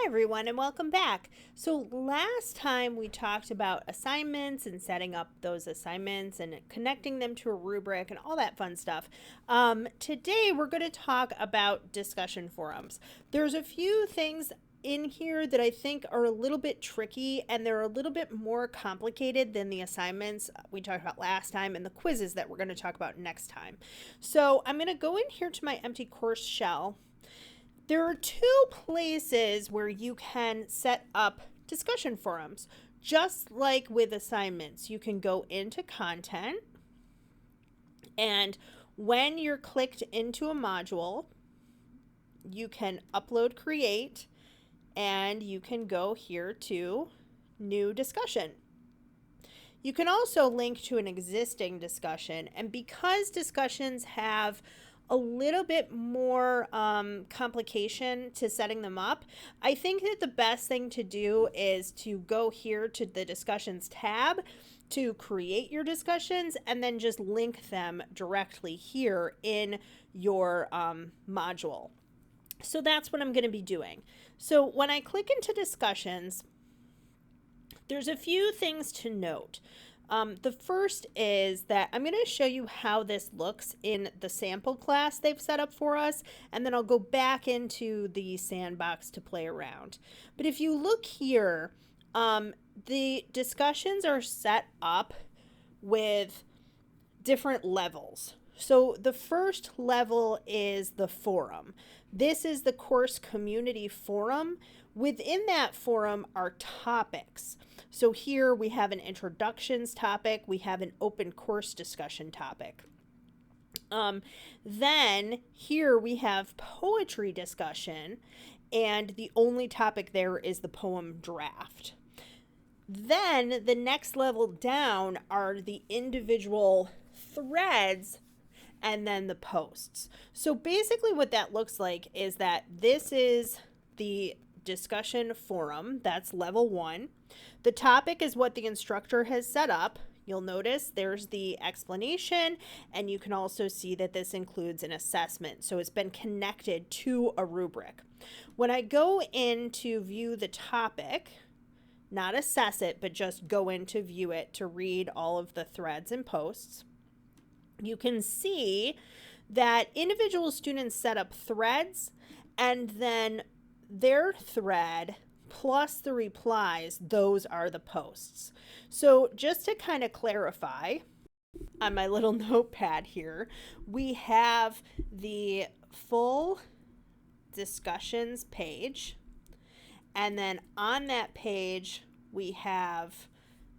everyone, and welcome back. So last time we talked about assignments and setting up those assignments and connecting them to a rubric and all that fun stuff. Today we're going to talk about discussion forums. There's a few things in here that I think are a little bit tricky, and they're a little bit more complicated than the assignments we talked about last time and the quizzes that we're going to talk about next time. So I'm going to go in here to my empty course shell. There are two places where you can set up discussion forums. Just like with assignments, you can go into content, and when you're clicked into a module, you can upload, create, and you can go here to new discussion. You can also link to an existing discussion, and because discussions have a little bit more complication to setting them up, I think that the best thing to do is to go here to the discussions tab to create your discussions and then just link them directly here in your module. So that's what I'm going to be doing. So when I click into discussions, there's a few things to note. The first is that I'm going to show you how this looks in the sample class they've set up for us, and then I'll go back into the sandbox to play around. But if you look here, the discussions are set up with different levels. So the first level is the forum. This is the course community forum. Within that forum are topics. So here we have an introductions topic, we have an open course discussion topic. Then here we have poetry discussion, and the only topic there is the poem draft. Then the next level down are the individual threads and then the posts. So basically what that looks like is that this is the discussion forum, that's level 1. The topic is what the instructor has set up. You'll notice there's the explanation, and you can also see that this includes an assessment. So it's been connected to a rubric. When I go in to view the topic, not assess it, but just go in to view it to read all of the threads and posts, you can see that individual students set up threads, and then their thread plus the replies, those are the posts. So just to kind of clarify, on my little notepad here, we have the full discussions page, and then on that page we have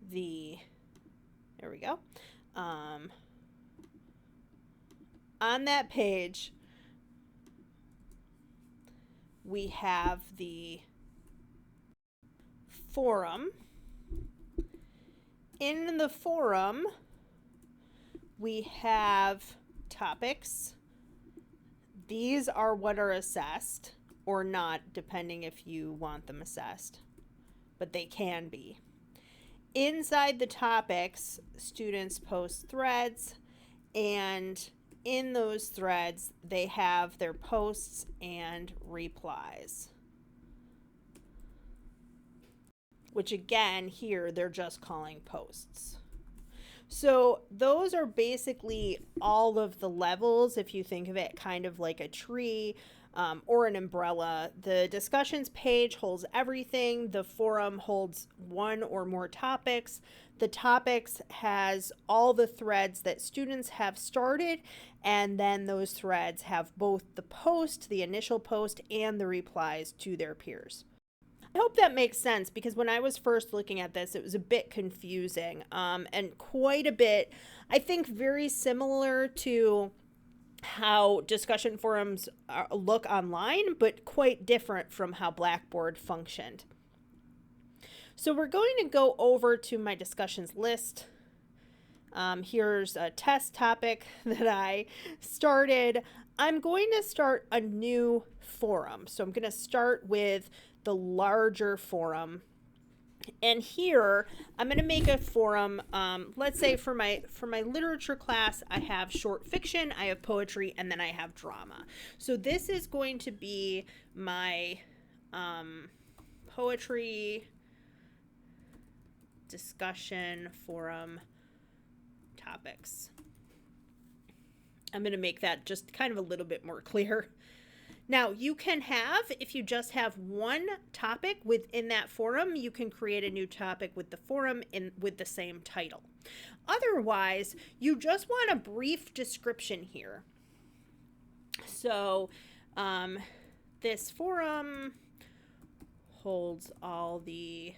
the, there we go, on that page we have the forum. In the forum, we have topics. These are what are assessed or not, depending if you want them assessed, but they can be. Inside the topics, students post threads, and in those threads, they have their posts and replies, which again, here they're just calling posts. So those are basically all of the levels, if you think of it kind of like a tree or an umbrella. The discussions page holds everything. The forum holds one or more topics. The topics has all the threads that students have started, and then those threads have both the post, the initial post, and the replies to their peers. I hope that makes sense, because when I was first looking at this, it was a bit confusing and quite a bit, I think, very similar to how discussion forums look online, but quite different from how Blackboard functioned. So we're going to go over to my discussions list. Here's a test topic that I started. I'm going to start a new forum. So I'm going to start with the larger forum. And here I'm going to make a forum. Let's say for my literature class, I have short fiction, I have poetry, and then I have drama. So this is going to be my poetry discussion forum topics. I'm going to make that just kind of a little bit more clear. Now, you can have, if you just have one topic within that forum, you can create a new topic with the forum with the same title. Otherwise, you just want a brief description here. So, this forum holds all the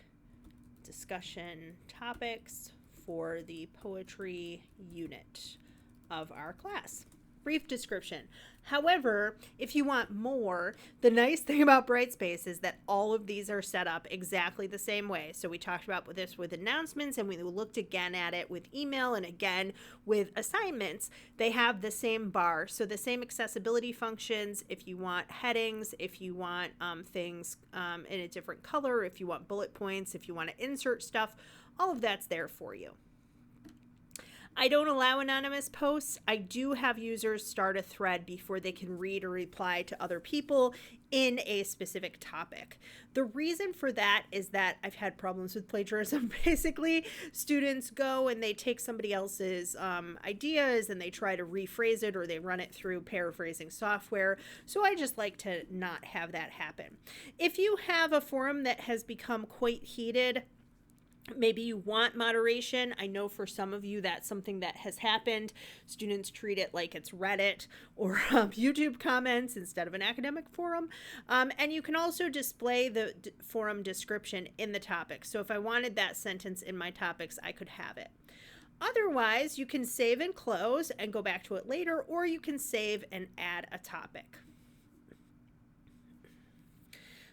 discussion topics for the poetry unit of our class. Brief description. However, if you want more, the nice thing about Brightspace is that all of these are set up exactly the same way. So we talked about this with announcements, and we looked again at it with email, and again with assignments. They have the same bar, so the same accessibility functions. If you want headings, if you want things in a different color, if you want bullet points, if you want to insert stuff, all of that's there for you. I don't allow anonymous posts. I do have users start a thread before they can read or reply to other people in a specific topic. The reason for that is that I've had problems with plagiarism. Basically, students go and they take somebody else's ideas and they try to rephrase it, or they run it through paraphrasing software. So I just like to not have that happen. If you have a forum that has become quite heated, maybe you want moderation. I know for some of you that's something that has happened. Students treat it like it's Reddit or YouTube comments instead of an academic forum. And you can also display the forum description in the topic. So if I wanted that sentence in my topics, I could have it. Otherwise, you can save and close and go back to it later, or you can save and add a topic.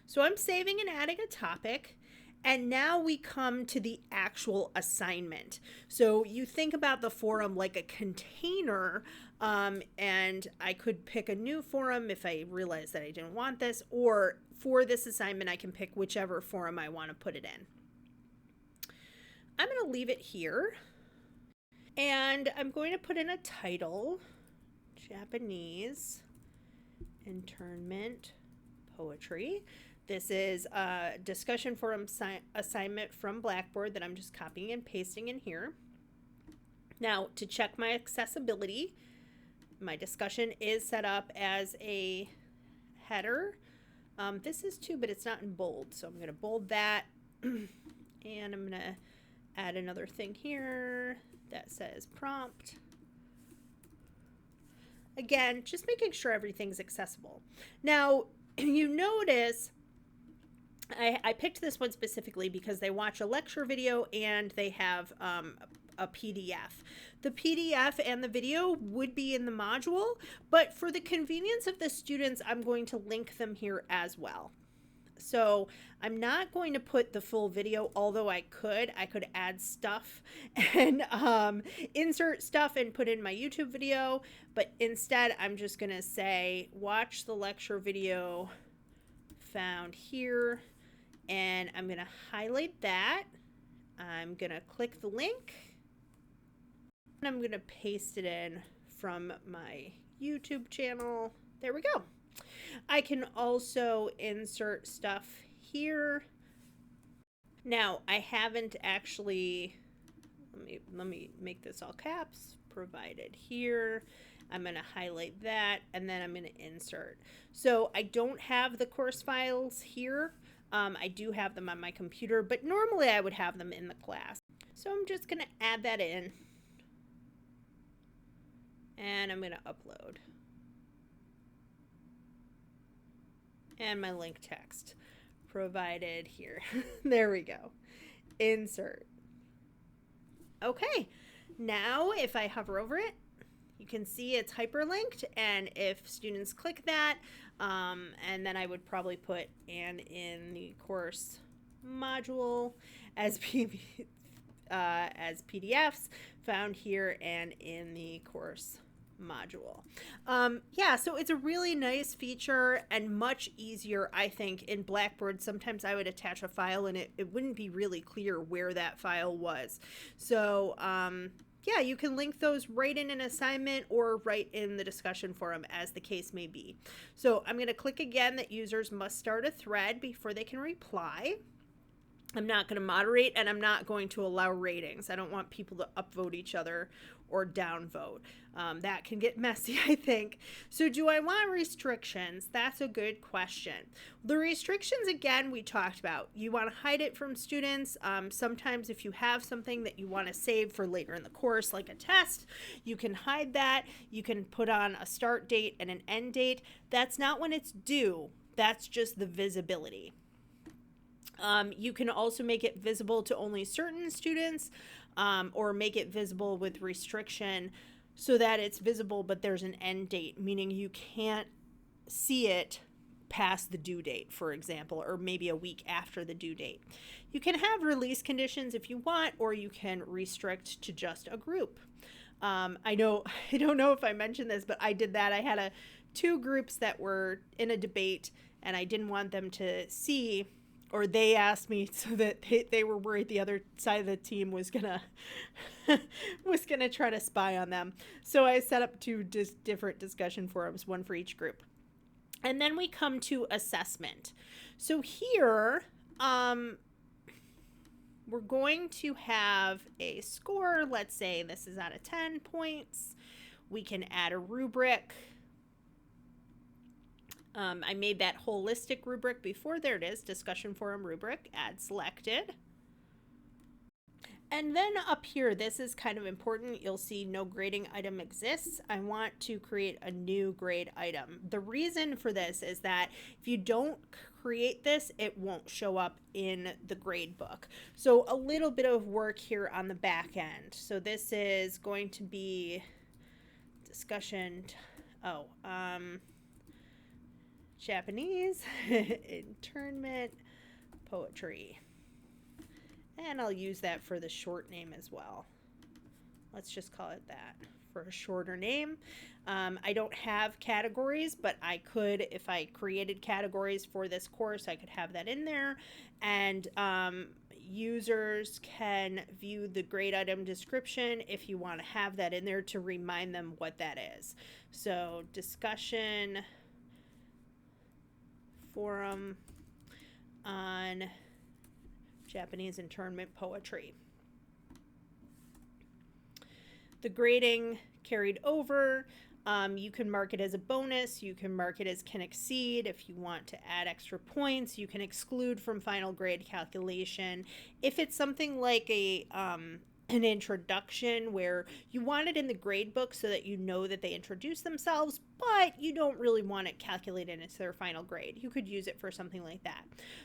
So I'm saving and adding a topic. And now we come to the actual assignment. So you think about the forum like a container, and I could pick a new forum if I realized that I didn't want this, or for this assignment, I can pick whichever forum I want to put it in. I'm going to leave it here, and I'm going to put in a title, Japanese Internment Poetry. This is a discussion forum assignment from Blackboard that I'm just copying and pasting in here. Now, to check my accessibility, my discussion is set up as a header. This is too, but it's not in bold, so I'm going to bold that. And I'm going to add another thing here that says prompt. Again, just making sure everything's accessible. Now, you notice I picked this one specifically because they watch a lecture video and they have a PDF. The PDF and the video would be in the module, but for the convenience of the students, I'm going to link them here as well. So I'm not going to put the full video, although I could add stuff and insert stuff and put in my YouTube video, but instead I'm just going to say, watch the lecture video found here. And I'm going to highlight that. I'm going to click the link. And I'm going to paste it in from my YouTube channel. There we go. I can also insert stuff here. Now, I haven't actually, let me make this all caps, provided here. I'm going to highlight that, and then I'm going to insert. So I don't have the course files here. I do have them on my computer, but normally I would have them in the class. So I'm just going to add that in, and I'm going to upload. And my link text provided here. There we go. Insert. Okay, now if I hover over it, you can see it's hyperlinked, and if students click that, and then I would probably put and in the course module as PDFs found here and in the course module. Yeah, so it's a really nice feature and much easier, I think. In Blackboard, sometimes I would attach a file and it wouldn't be really clear where that file was. So yeah, you can link those right in an assignment or right in the discussion forum as the case may be. So I'm going to click again that users must start a thread before they can reply. I'm not going to moderate, and I'm not going to allow ratings. I don't want people to upvote each other or downvote. That can get messy, I think. So do I want restrictions? That's a good question. The restrictions, again, we talked about. You want to hide it from students. Sometimes if you have something that you want to save for later in the course, like a test, you can hide that. You can put on a start date and an end date. That's not when it's due. That's just the visibility. You can also make it visible to only certain students, or make it visible with restriction so that it's visible but there's an end date, meaning you can't see it past the due date, for example, or maybe a week after the due date. You can have release conditions if you want, or you can restrict to just a group. I don't know if I mentioned this, but I did that. I had two groups that were in a debate, and I didn't want them to see, or they asked me so that they were worried the other side of the team was gonna try to spy on them. So I set up two different discussion forums, one for each group. And then we come to assessment. So here, we're going to have a score. Let's say this is out of 10 points. We can add a rubric. I made that holistic rubric before. There it is, discussion forum rubric, add selected. And then up here, this is kind of important. You'll see no grading item exists. I want to create a new grade item. The reason for this is that if you don't create this, it won't show up in the grade book. So a little bit of work here on the back end. So this is going to be discussion, Japanese, internment, poetry. And I'll use that for the short name as well. Let's just call it that for a shorter name. I don't have categories, but I could, if I created categories for this course, I could have that in there. And users can view the grade item description if you want to have that in there to remind them what that is. So discussion forum on Japanese internment poetry. The grading carried over. You can mark it as a bonus. You can mark it as can exceed. If you want to add extra points, you can exclude from final grade calculation. If it's something like an introduction where you want it in the grade book so that you know that they introduce themselves, but you don't really want it calculated into their final grade, you could use it for something like that.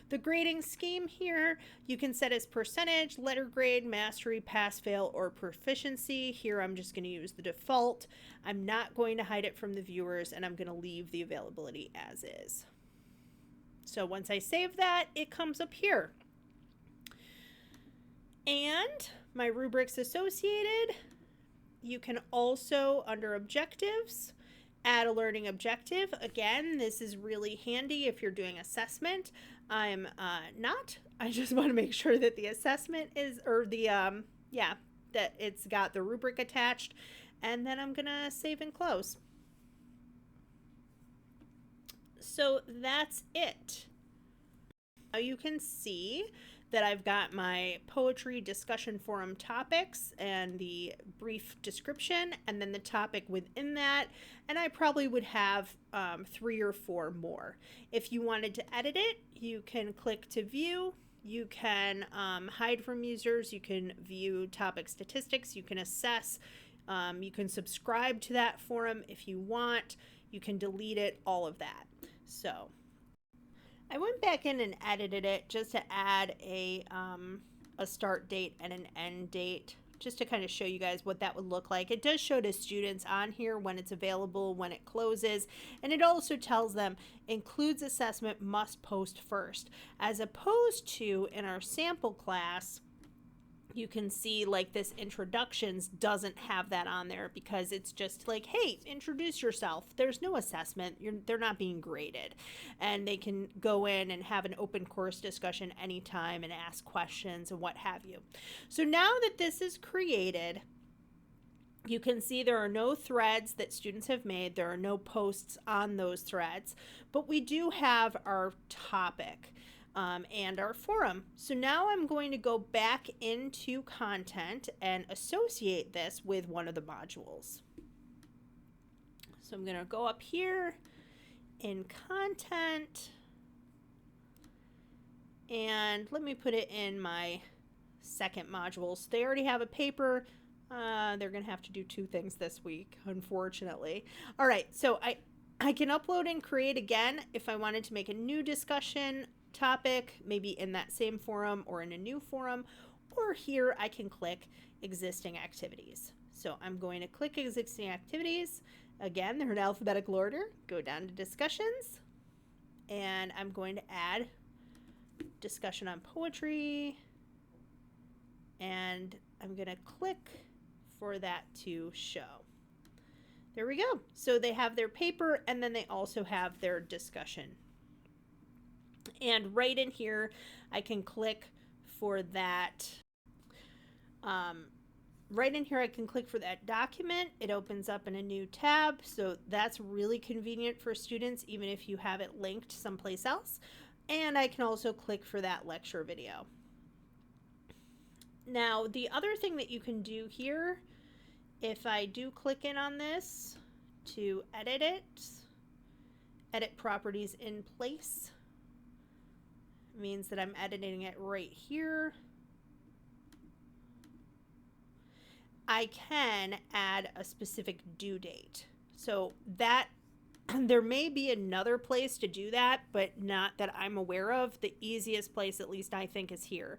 The grading scheme here, you can set as percentage, letter grade, mastery, pass, fail, or proficiency. Here I'm just going to use the default. I'm not going to hide it from the viewers, and I'm going to leave the availability as is. So once I save that, it comes up here. And my rubrics associated, you can also, under objectives, add a learning objective. Again, this is really handy if you're doing assessment. I'm not. I just want to make sure that the assessment is, or the, that it's got the rubric attached. And then I'm going to save and close. So that's it. Now you can see that I've got my poetry discussion forum topics and the brief description, and then the topic within that, and I probably would have 3 or 4 more. If you wanted to edit it, you can click to view. You can hide from users. You can view topic statistics. You can assess. You can subscribe to that forum if you want. You can delete it, all of that. So I went back in and edited it just to add a start date and an end date, just to kind of show you guys what that would look like. It does show to students on here when it's available, when it closes, and it also tells them includes assessment, must post first, as opposed to in our sample class. You can see like this introductions doesn't have that on there because it's just like, hey, introduce yourself. There's no assessment. They're not being graded, and they can go in and have an open course discussion anytime and ask questions and what have you. So now that this is created, You can see there are no threads that students have made. There are no posts on those threads, but we do have our topic and our forum. So now I'm going to go back into content and associate this with one of the modules. So I'm going to go up here in content, and let me put it in my second module. So they already have a paper. They're going to have to do two things this week, unfortunately. All right, so I can upload and create again if I wanted to make a new discussion topic, maybe in that same forum or in a new forum, or here I can click existing activities. So I'm going to click existing activities. Again, they're in alphabetical order. Go down to discussions, and I'm going to add discussion on poetry, and I'm going to click for that to show. There we go. So they have their paper, and then they also have their discussion. And right in here, I can click for that. Right in here, I can click for that document. It opens up in a new tab, so that's really convenient for students, even if you have it linked someplace else. And I can also click for that lecture video. Now, the other thing that you can do here, if I do click in on this to edit it, edit properties in place, means that I'm editing it right here. I can add a specific due date. So that there may be another place to do that, but not that I'm aware of. The easiest place, at least I think, is here.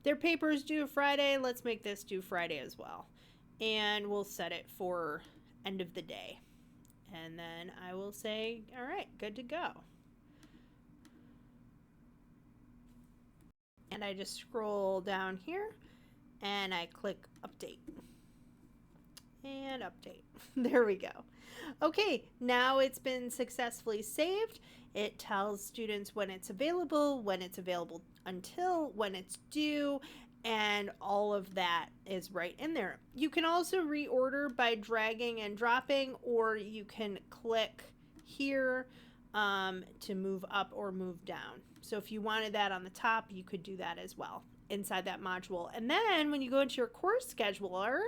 Their paper is due Friday. Let's make this due Friday as well. And we'll set it for end of the day. And then I will say, all right, good to go. And I just scroll down here and I click update. And update. There we go. Okay, now it's been successfully saved. It tells students when it's available until, when it's due, and all of that is right in there. You can also reorder by dragging and dropping, or you can click here to move up or move down. So if you wanted that on the top, you could do that as well inside that module. And then when you go into your course scheduler,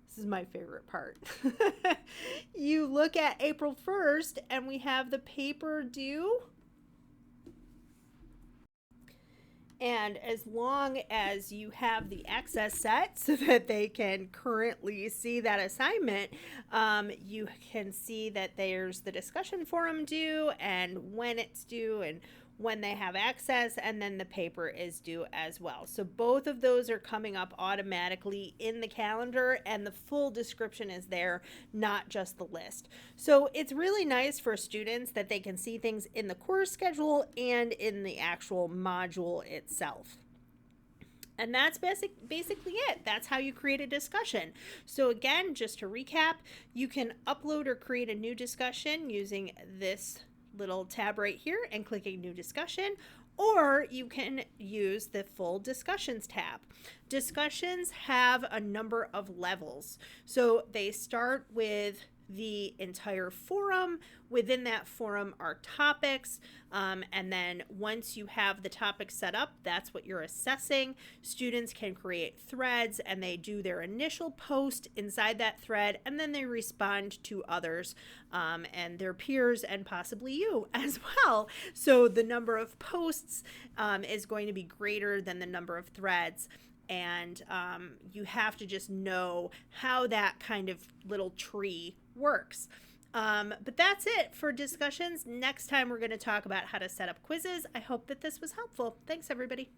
this is my favorite part. You look at April 1st and we have the paper due. And as long as you have the access set so that they can currently see that assignment, you can see that there's the discussion forum due and when it's due and when they have access, and then the paper is due as well. So both of those are coming up automatically in the calendar, and the full description is there, not just the list. So it's really nice for students that they can see things in the course schedule and in the actual module itself. And that's basically it. That's how you create a discussion. So again, just to recap, you can upload or create a new discussion using this little tab right here and clicking new discussion, or you can use the full discussions tab. Discussions have a number of levels. So they start with the entire forum. Within that forum are topics, and then once you have the topic set up, that's what you're assessing. Students can create threads, and they do their initial post inside that thread, and then they respond to others and their peers, and possibly you as well. So the number of posts is going to be greater than the number of threads. And you have to just know how that kind of little tree works. But that's it for discussions. Next time we're going to talk about how to set up quizzes. I hope that this was helpful. Thanks, everybody.